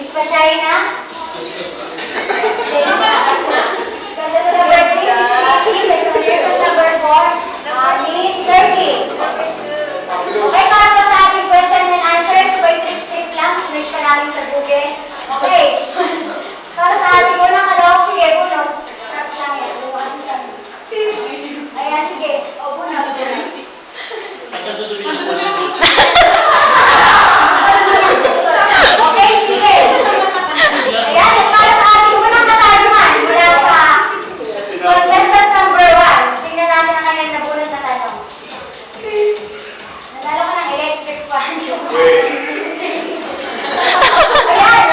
Miss Pachayna? Contestant number 3, Miss Vicky. Contestant number 4, Miss Turkey. Okay, para po sa ating question and answer, ito ba yung trip-trip lang? Sinerge pa namin sa Google. Okay. Para sa ating unang kalawak, sige, bunot. Props lang yan. Ayan, sige. O, bunot. Okay, sige. Ayan, at para sa ating unang katanungan, mula sa contestant number 1. Tingnan natin ang kanyang nabunot na tanong. Nanalo ka ng electric fan. Ayan,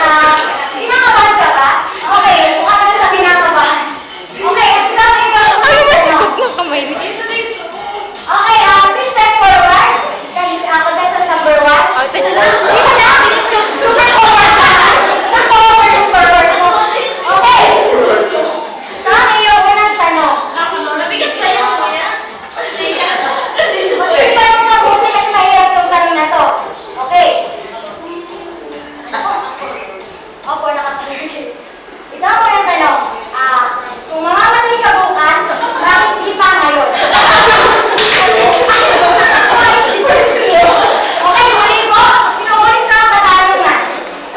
kinakabahan ka ba? Okay, mukha ka na sa kinakabahan. Okay, at ikaw may tanong. Okay, please step forward. Contestant number 1. Ito na lang. Di ba na? Super forward ka. Super forward mo. Okay. So, ngayon ko ng tanong. Nabigat pa yun kuya? Mag-isip ka buti kasi mahirap yung tanong na to. Okay. Opo, nakasalit. Ito ako ng tanong. Kung mamamatay ka bukas, bakit di pa ngayon? Okay, muli po. Inuulit ko ang katanungan.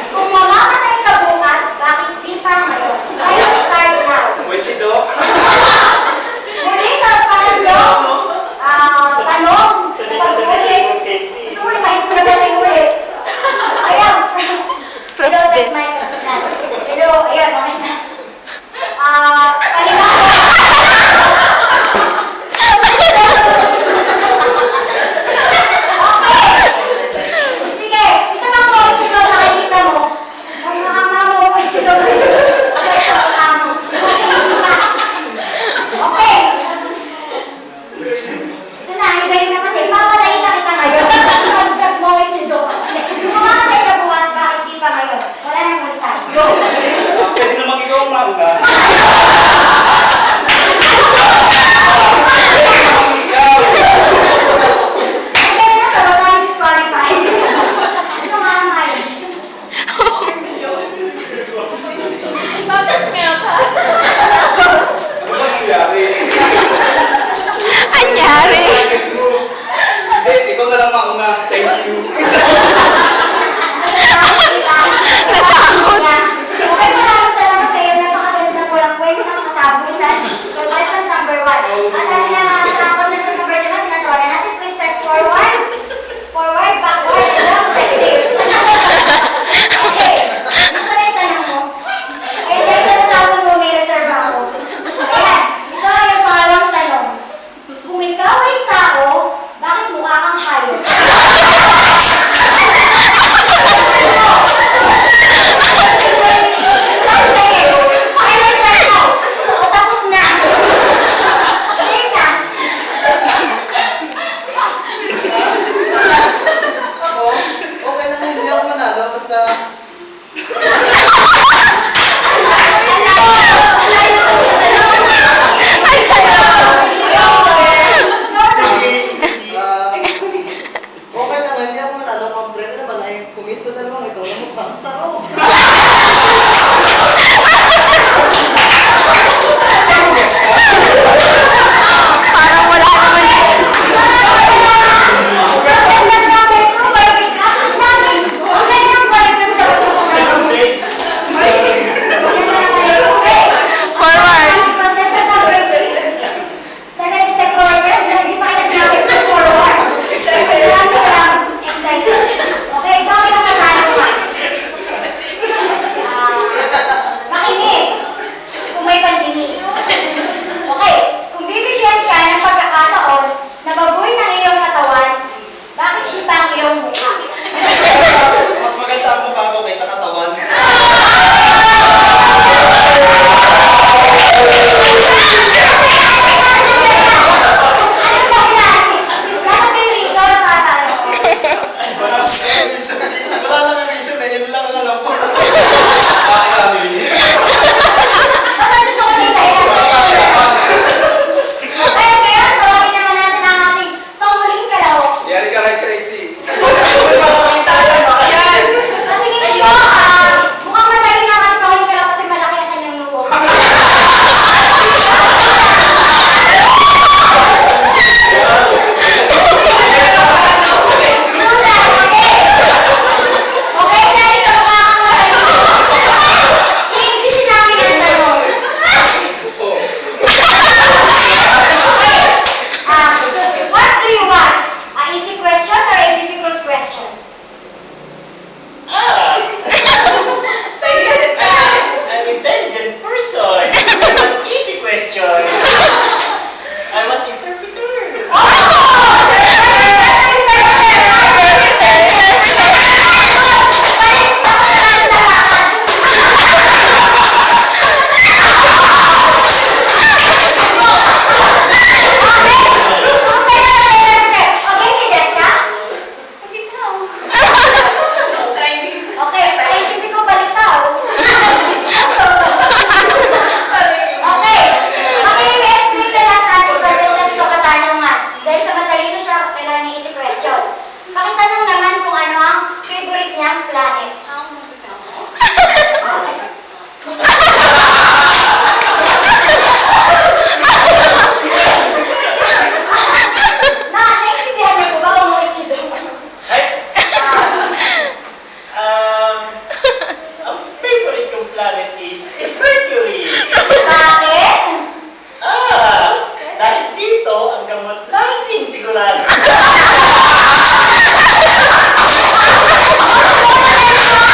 Kung mamamatay ka bukas, bakit di pa ngayon? Ngayon, start now. Wait, si Doc. Muli sa pangatlo, tanong, pag-ulit. Gusto mo rin ko na ba tayo ulit? Ayan. Props Hello, din. that's my assistant. Hello, ayan, okay na. Paliwanag. Sige, isa pang coach ito nakikita mo. Ang mga coach ito. Okay. Ito na, ibayin na kasi. Papatayin na kita ngayon. Mag-coach ito. Kung mamamatay ka bukas, bakit di pa ngayon? Wala nang ulitan. Go. Pwede naman ikaw ang mauna. Ang ganda na sa wala nang disqualified. Ito nga ang ayos. Bakit meron ka? Ano ba nangyari? Anyari? Hindi, ikaw na lang mauna. Thank you. Natakot. Okay, maraming salamat sa iyo. Napakaganda po lang kwento ng kasabutan. Contestant number 1. At atin na mga sa contestant number 2 na tinatawagan natin. Please step forward. Forward, backward, and down the stairs. Okay. Gusto na yung tanong mo? Ayun, guys, sa natawag mo, may reserve ako. Ayan. Ito ay yung pangalawang tanong. Kung ikaw ay tao, bakit mukha kang hayop? Ako, okay naman hindi ako manalo, basta okay naman hindi ako manalo, ang break naman ay kumisa dalawang ito na mukhang sarap. Parang wala naman. Forward. Okay, ikaw ang katanungan. planet? Na, naintindihan niyo po ba kung ano ichido? Ay, ang favorite kong planet is Mercury. Bakit? Dahil dito, ang gamot laging sigurado. Ano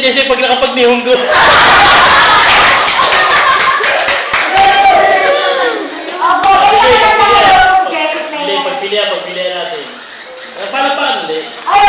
kasi pag nakapag-nihong doon. Opo, kaya maganda yung jacket na Hindi, yan. pagpilihan natin. Paano, hindi? Ay,